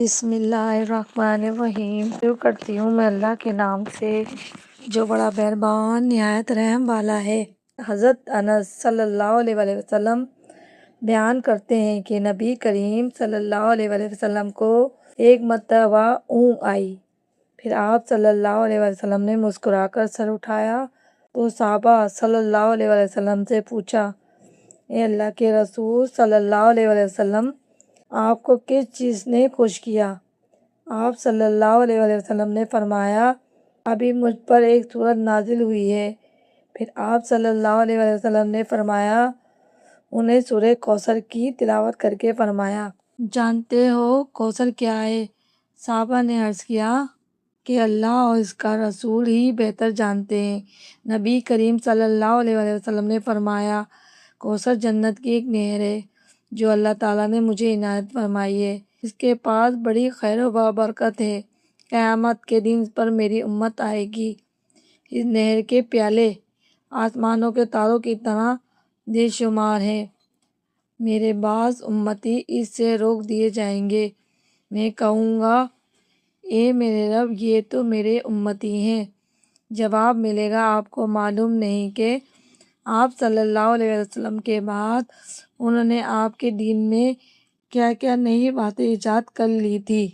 بسم اللہ الرحمن الرحیم۔ شروع کرتی ہوں میں اللہ کے نام سے جو بڑا مہربان نہایت رحم والا ہے۔ حضرت انس صلی اللہ علیہ وآلہ وسلم بیان کرتے ہیں کہ نبی کریم صلی اللہ علیہ وآلہ وسلم کو ایک مرتبہ اونگ آئی، پھر آپ صلی اللہ علیہ وآلہ وسلم نے مسکرا کر سر اٹھایا تو صحابہ صلی اللہ علیہ وآلہ وسلم سے پوچھا، اے اللہ کے رسول صلی اللہ علیہ وآلہ وسلم، آپ کو کس چیز نے خوش کیا؟ آپ صلی اللہ علیہ وآلہ وسلم نے فرمایا، ابھی مجھ پر ایک سورت نازل ہوئی ہے۔ پھر آپ صلی اللہ علیہ وآلہ وسلم نے فرمایا، انہیں سورہ کوثر کی تلاوت کر کے فرمایا، جانتے ہو کوثر کیا ہے؟ صحابہ نے عرض کیا کہ اللہ اور اس کا رسول ہی بہتر جانتے ہیں۔ نبی کریم صلی اللہ علیہ وآلہ وسلم نے فرمایا، کوثر جنت کی ایک نہر ہے جو اللہ تعالیٰ نے مجھے عنایت فرمائی ہے۔ اس کے پاس بڑی خیر و برکت ہے۔ قیامت کے دن اس پر میری امت آئے گی۔ اس نہر کے پیالے آسمانوں کے تاروں کی طرح بے شمار ہیں۔ میرے بعض امتی اس سے روک دیے جائیں گے۔ میں کہوں گا، اے میرے رب، یہ تو میرے امتی ہیں۔ جواب ملے گا، آپ کو معلوم نہیں کہ آپ صلی اللہ علیہ وسلم کے بعد انہوں نے آپ کے دین میں کیا کیا نئی باتیں ایجاد کر لی تھی۔